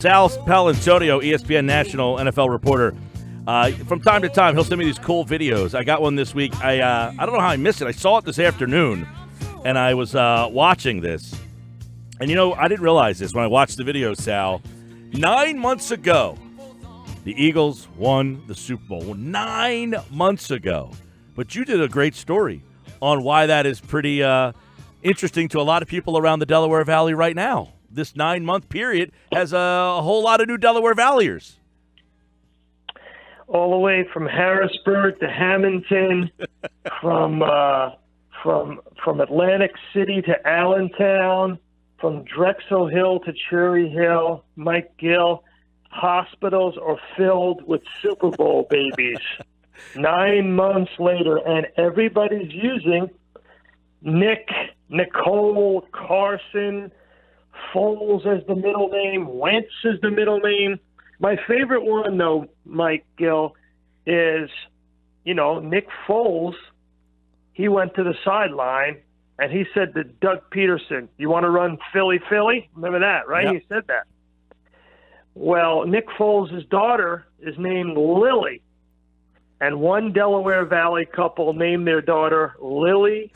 Sal Paolantonio, ESPN national NFL reporter. From time to time, he'll send me these cool videos. I got one this week. I don't know how I missed it. I saw it this afternoon, and I was watching this. And, I didn't realize this when I watched the video, Sal. 9 months ago, the Eagles won the Super Bowl. 9 months ago. But you did a great story on why that is pretty interesting to a lot of people around the Delaware Valley right now. This 9-month period has a whole lot of new Delaware Valleyers. All the way from Harrisburg to Hamilton, from Atlantic City to Allentown, from Drexel Hill to Cherry Hill, Mike Gill, hospitals are filled with Super Bowl babies. 9 months later, and everybody's using Nick, Nicole, Carson, Foles as the middle name, Wentz as the middle name. My favorite one, though, Mike Gill, is, Nick Foles. He went to the sideline, and he said to Doug Peterson, "You want to run Philly, Philly?" Remember that, right? Yep. He said that. Well, Nick Foles' daughter is named Lily, and one Delaware Valley couple named their daughter Lily.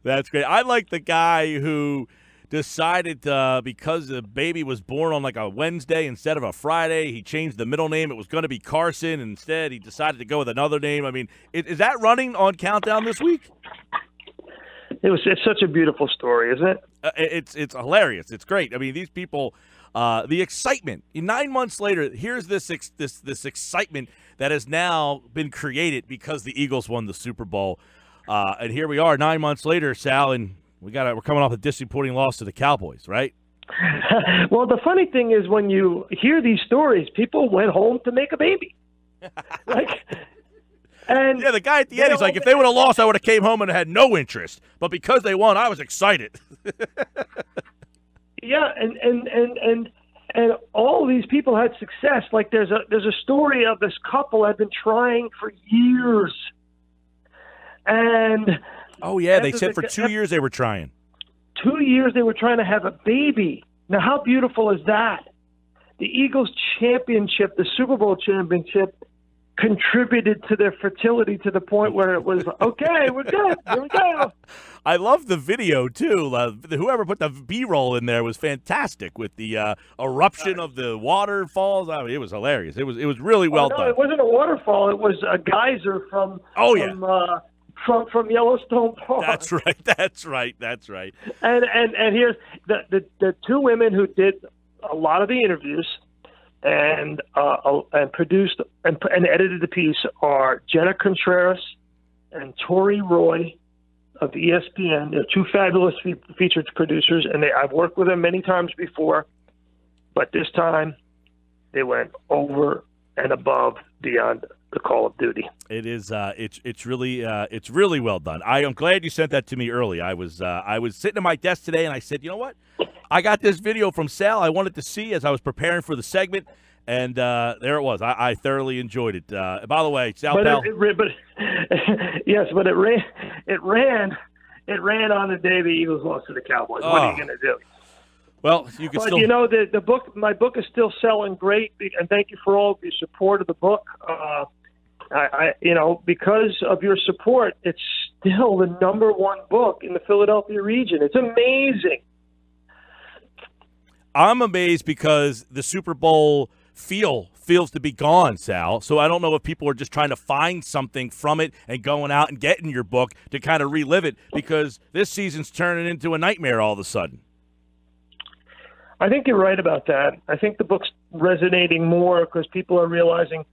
That's great. I like the guy who decided because the baby was born on like a Wednesday instead of a Friday, he changed the middle name. It was going to be Carson. And instead, he decided to go with another name. I mean, is that running on Countdown this week? It's such a beautiful story, isn't it? It's hilarious. It's great. I mean, these people, the excitement. 9 months later, here's this excitement that has now been created because the Eagles won the Super Bowl. And here we are 9 months later, Sal, and we're coming off a disappointing loss to the Cowboys, right? Well, the funny thing is when you hear these stories, people went home to make a baby. And yeah, the guy at the end, he's like, if they would have lost, I would have came home and had no interest. But because they won, I was excited. Yeah, and all these people had success. Like there's a story of this couple had been trying for years. And oh yeah, they said for 2 years they were trying. 2 years they were trying to have a baby. Now how beautiful is that? The Eagles championship, the Super Bowl championship, contributed to their fertility to the point where it was, okay, we're good. Here we go. I love the video, too. Whoever put the B-roll in there was fantastic with the eruption of the waterfalls. I mean, it was hilarious. It was really well done. It wasn't a waterfall. It was a geyser from Yellowstone Park. That's right. And here's the two women who did a lot of the interviews and produced and edited the piece are Jenna Contreras and Tori Roy of ESPN. They're two fabulous featured producers, and I've worked with them many times before, but this time they went over and above beyond the call of duty. It is. It's really well done. I am glad you sent that to me early. I was sitting at my desk today, and I said, you know what? I got this video from Sal I wanted to see as I was preparing for the segment, and there it was. I thoroughly enjoyed it. By the way, Sal Pal. Yes, but it ran on the day the Eagles lost to the Cowboys. What are you going to do? Well, you can still. The book. My book is still selling great, and thank you for all of your support of the book. Because of your support, it's still the #1 book in the Philadelphia region. It's amazing. I'm amazed because the Super Bowl feels to be gone, Sal. So I don't know if people are just trying to find something from it and going out and getting your book to kind of relive it, because this season's turning into a nightmare all of a sudden. I think you're right about that. I think the book's resonating more because people are realizing,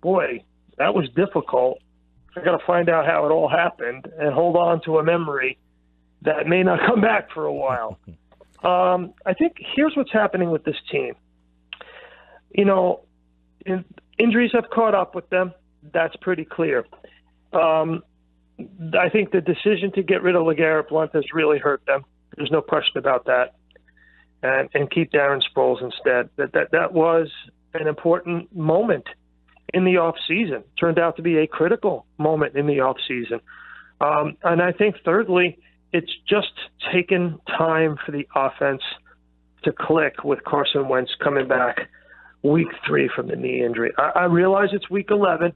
boy, that was difficult. I got to find out how it all happened and hold on to a memory that may not come back for a while. I think here's what's happening with this team. Injuries have caught up with them. That's pretty clear. I think the decision to get rid of LeGarrette Blount has really hurt them. There's no question about that. And keep Darren Sproles instead. That was an important moment in the off season. Turned out to be a critical moment in the off season. And I think thirdly, it's just taken time for the offense to click with Carson Wentz coming back week 3 from the knee injury. I realize it's week 11,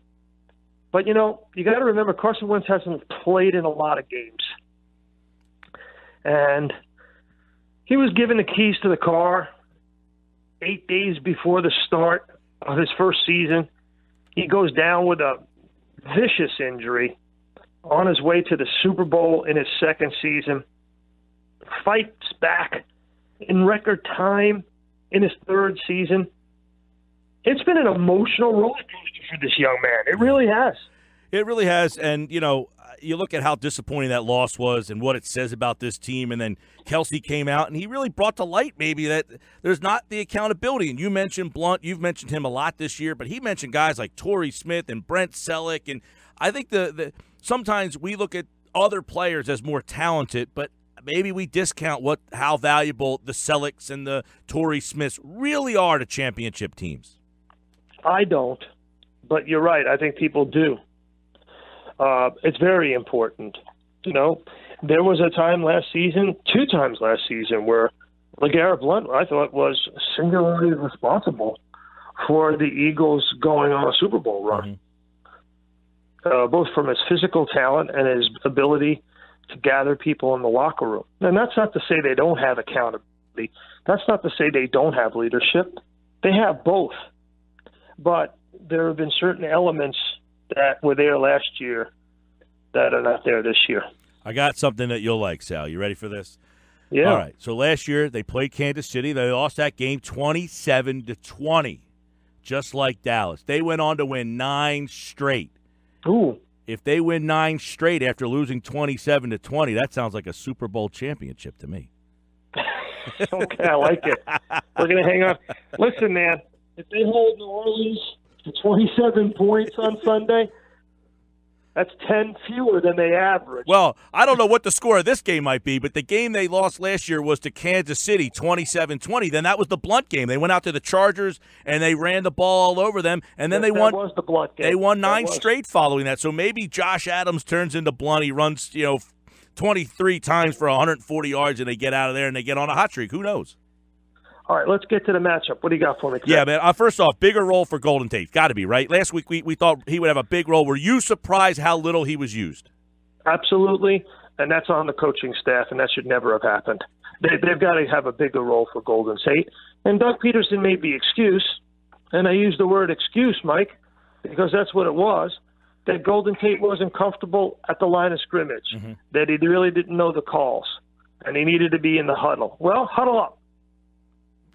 but, you got to remember Carson Wentz hasn't played in a lot of games. And he was given the keys to the car 8 days before the start of his first season. He goes down with a vicious injury on his way to the Super Bowl in his second season, fights back in record time in his third season. It's been an emotional roller coaster for this young man. It really has. It really has. And, you look at how disappointing that loss was and what it says about this team, and then Kelsey came out, and he really brought to light maybe that there's not the accountability. And you mentioned Blunt. You've mentioned him a lot this year, but he mentioned guys like Torrey Smith and Brent Selleck. And I think sometimes we look at other players as more talented, but maybe we discount how valuable the Sellecks and the Torrey Smiths really are to championship teams. I don't, but you're right. I think people do. It's very important. There was a time last season, 2 times last season, where LeGarrette Blount, I thought, was singularly responsible for the Eagles going on a Super Bowl run, both from his physical talent and his ability to gather people in the locker room. And that's not to say they don't have accountability. That's not to say they don't have leadership. They have both. But there have been certain elements that were there last year that are not there this year. I got something that you'll like, Sal. You ready for this? Yeah. All right. So last year they played Kansas City. They lost that game 27-20, just like Dallas. They went on to win 9 straight. Ooh. If they win 9 straight after losing 27-20, that sounds like a Super Bowl championship to me. Okay, I like it. We're going to hang on. Listen, man, if they hold New Orleans to 27 points on Sunday, that's 10 fewer than they average. Well, I don't know what the score of this game might be, but the game they lost last year was to Kansas City, 27-20. Then that was the Blunt game. They went out to the Chargers, and they ran the ball all over them, and then they won. That was the Blunt game. They won 9 straight following that. So maybe Josh Adams turns into Blunt. He runs, 23 times for 140 yards, and they get out of there, and they get on a hot streak. Who knows? All right, let's get to the matchup. What do you got for me today? Yeah, man. First off, bigger role for Golden Tate. Got to be, right? Last week we thought he would have a big role. Were you surprised how little he was used? Absolutely, and that's on the coaching staff, and that should never have happened. They've got to have a bigger role for Golden Tate. And Doug Peterson made the excuse, and I use the word excuse, Mike, because that's what it was, that Golden Tate wasn't comfortable at the line of scrimmage, that he really didn't know the calls, and he needed to be in the huddle. Well, huddle up.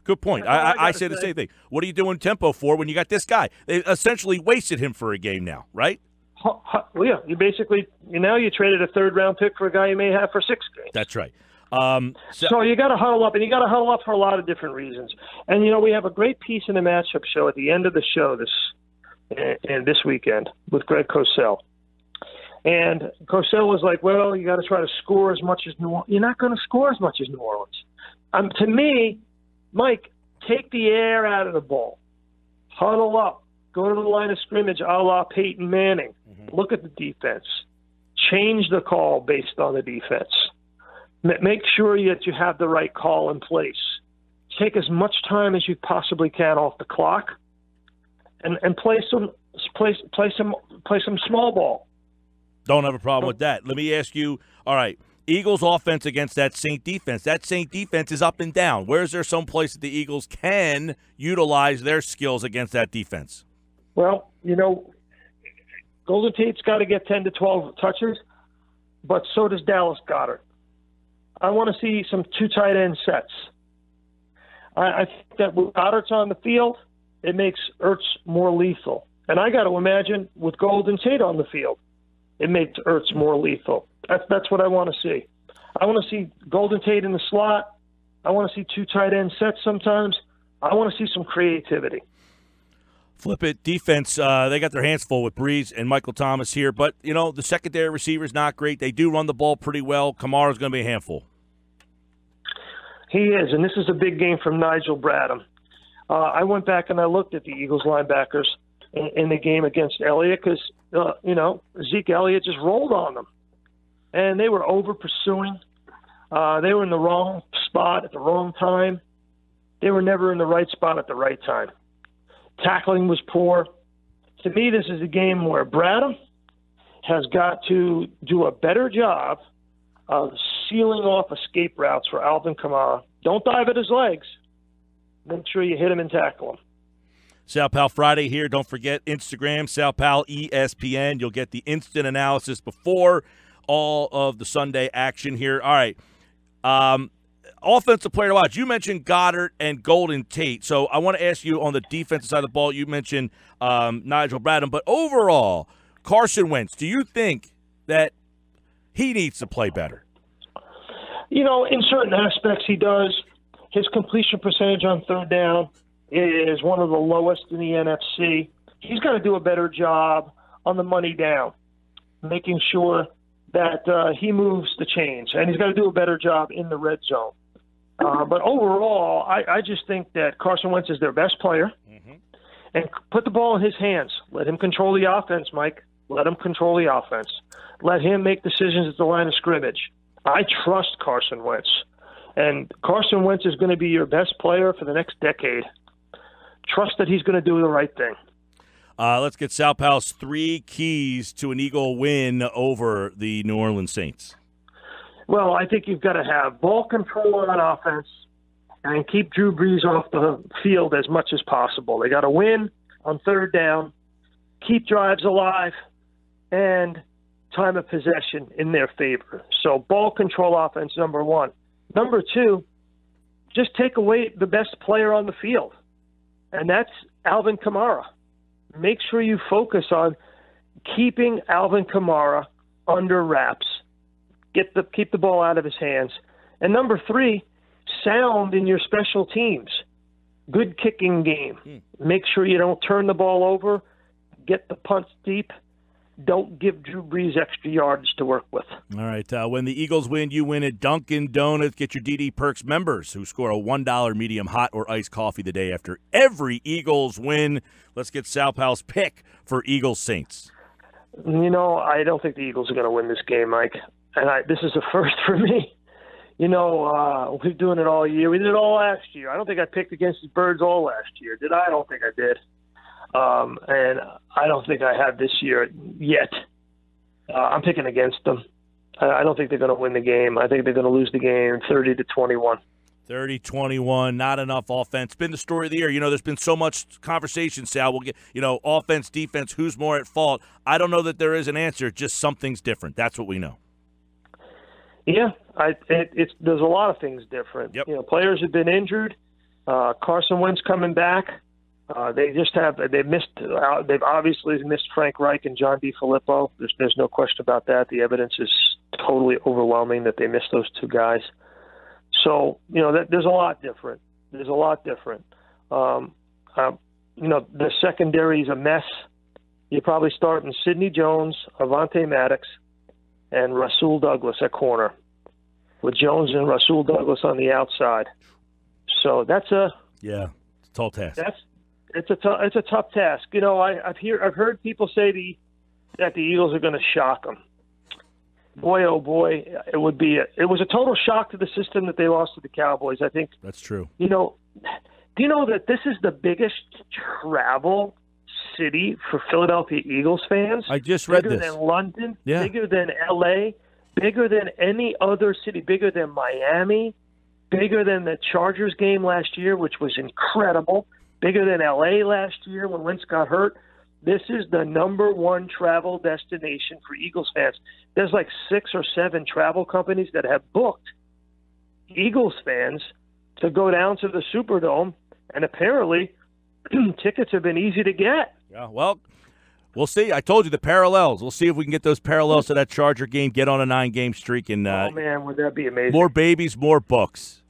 Good point. I say the same thing. What are you doing tempo for when you got this guy? They essentially wasted him for a game now, right? Well, yeah, you basically you traded a 3rd-round pick for a guy you may have for 6 games. That's right. So you got to huddle up, and you got to huddle up for a lot of different reasons. And we have a great piece in the matchup show at the end of the show this weekend with Greg Cosell. And Cosell was like, "Well, you got to try to score as much as New Orleans. You're not going to score as much as New Orleans." To me, Mike, take the air out of the ball. Huddle up. Go to the line of scrimmage a la Peyton Manning. Look at the defense. Change the call based on the defense. Make sure that you have the right call in place. Take as much time as you possibly can off the clock, and play some small ball. Don't have a problem with that. Let me ask you, all right, Eagles offense against that Saint defense. That Saint defense is up and down. Where is there some place that the Eagles can utilize their skills against that defense? Well, Golden Tate's got to get 10 to 12 touches, but so does Dallas Goedert. I want to see some 2 tight end sets. I think that when Goddard's on the field, it makes Ertz more lethal. And I got to imagine with Golden Tate on the field, it makes Ertz more lethal. That's what I want to see. I want to see Golden Tate in the slot. I want to see 2 tight end sets sometimes. I want to see some creativity. Flip it. Defense, they got their hands full with Breeze and Michael Thomas here. But, the secondary receiver's not great. They do run the ball pretty well. Kamara's going to be a handful. He is, and this is a big game from Nigel Bradham. I went back and I looked at the Eagles linebackers in the game against Elliott because, Zeke Elliott just rolled on them. And they were over-pursuing. They were in the wrong spot at the wrong time. they were never in the right spot at the right time. Tackling was poor. To me, this is a game where Bradham has got to do a better job of sealing off escape routes for Alvin Kamara. Don't dive at his legs. Make sure you hit him and tackle him. Sal Pal Friday here. Don't forget Instagram, Sal Pal ESPN. You'll get the instant analysis before all of the Sunday action here. All right. Offensive player to watch. You mentioned Goddard and Golden Tate. So I want to ask you on the defensive side of the ball, you mentioned Nigel Bradham. But overall, Carson Wentz, do you think that he needs to play better? You know, in certain aspects he does. His completion percentage on third down is one of the lowest in the NFC. He's got to do a better job on the money down, making sure that he moves the chains. And he's got to do a better job in the red zone. But overall, I just think that Carson Wentz is their best player. Mm-hmm. And put the ball in his hands. Let him control the offense, Mike. Let him control the offense. Let him make decisions at the line of scrimmage. I trust Carson Wentz. And Carson Wentz is going to be your best player for the next decade. Trust that he's going to do the right thing. Let's get Sal Pal's 3 keys to an Eagle win over the New Orleans Saints. Well, I think you've got to have ball control on offense and keep Drew Brees off the field as much as possible. They got to win on third down, keep drives alive, and time of possession in their favor. So ball control offense, number 1. Number 2, just take away the best player on the field, and that's Alvin Kamara. Make sure you focus on keeping Alvin Kamara under wraps. Keep the ball out of his hands. And number 3, sound in your special teams. Good kicking game. Make sure you don't turn the ball over. Get the punts deep. Don't give Drew Brees extra yards to work with. All right. When the Eagles win, you win at Dunkin' Donuts. Get your DD Perks members who score a $1 medium hot or iced coffee the day after every Eagles win. Let's get Sal Pal's pick for Eagles Saints. You know, I don't think the Eagles are going to win this game, Mike. And this is a first for me. You know, we've been doing it all year. We did it all last year. I don't think I picked against the Birds all last year. Did I? I don't think I did. And I don't think I have this year yet. I'm picking against them. I don't think they're going to win the game. I think they're going to lose the game 30-21. 30-21, not enough offense. Been the story of the year. You know, there's been so much conversation, Sal. We'll get, offense, defense, who's more at fault. I don't know that there is an answer, just something's different. That's what we know. Yeah, there's a lot of things different. Yep. You know, players have been injured. Carson Wentz coming back. They've obviously missed Frank Reich and John DeFilippo. There's no question about that. The evidence is totally overwhelming that they missed those 2 guys. So, there's a lot different. The secondary is a mess. You're probably starting Sidney Jones, Avonte Maddox, and Rasul Douglas at corner, with Jones and Rasul Douglas on the outside. So that's a tall task. It's a tough task. You know, I've heard people say that the Eagles are going to shock them. Boy, oh boy, it was a total shock to the system that they lost to the Cowboys. I think that's true. You know, do you know that this is the biggest travel city for Philadelphia Eagles fans? I just read this. Bigger than London, yeah. Bigger than LA, bigger than any other city, bigger than Miami, bigger than the Chargers game last year, which was incredible, bigger than LA last year when Wentz got hurt. This is the number 1 travel destination for Eagles fans. There's like 6 or 7 travel companies that have booked Eagles fans to go down to the Superdome, and apparently tickets have been easy to get. Yeah, well, we'll see. I told you the parallels. We'll see if we can get those parallels to that Charger game, get on a 9-game streak. And, oh, man, would that be amazing. More babies, more books.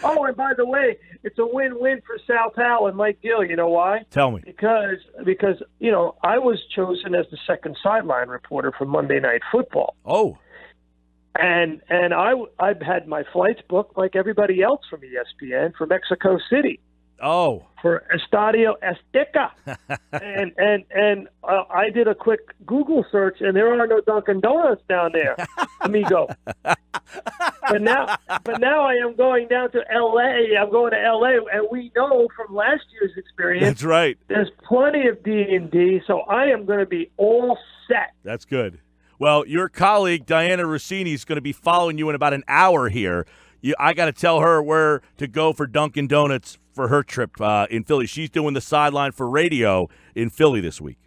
Oh, and by the way, it's a win-win for Sal Pal and Mike Gill. You know why? Tell me. Because I was chosen as the second sideline reporter for Monday Night Football. Oh. And I've had my flights booked like everybody else from ESPN for Mexico City. Oh. For Estadio Azteca. and I did a quick Google search, and there are no Dunkin' Donuts down there, amigo. But now I am going down to L.A. I'm going to L.A., and we know from last year's experience. That's right. There's plenty of D&D, so I am going to be all set. That's good. Well, your colleague, Diana Rossini, is going to be following you in about an hour here. I got to tell her where to go for Dunkin' Donuts for her trip in Philly. She's doing the sideline for radio in Philly this week.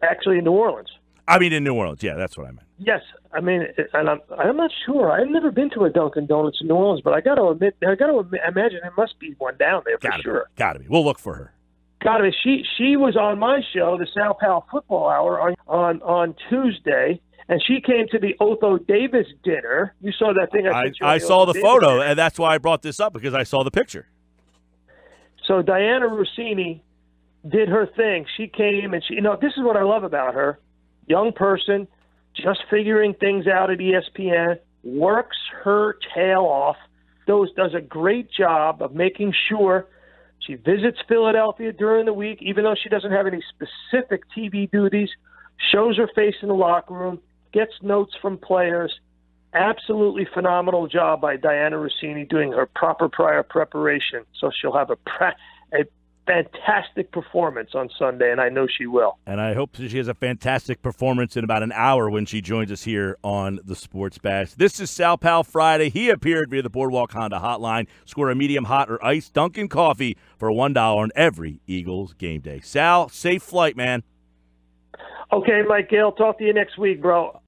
Actually, in New Orleans. I mean, in New Orleans. Yeah, that's what I meant. Yes, I mean, and I'm not sure. I've never been to a Dunkin' Donuts in New Orleans, but I got to imagine there must be one down there for sure. Got to be. We'll look for her. Got to be. She was on my show, the Sal Pal Football Hour, on Tuesday. And she came to the Otho Davis dinner. You saw that thing I sent you. I saw the photo, and that's why I brought this up, because I saw the picture. So Diana Rossini did her thing. She came, and this is what I love about her. Young person, just figuring things out at ESPN, works her tail off, does a great job of making sure she visits Philadelphia during the week, even though she doesn't have any specific TV duties, shows her face in the locker room, gets notes from players. Absolutely phenomenal job by Diana Rossini doing her proper prior preparation. So she'll have a fantastic performance on Sunday, and I know she will. And I hope she has a fantastic performance in about an hour when she joins us here on the Sports Bash. This is Sal Pal Friday. He appeared via the Boardwalk Honda hotline. Score a medium hot or iced Dunkin' coffee for $1 on every Eagles game day. Sal, safe flight, man. Okay, Mike Gill, talk to you next week, bro.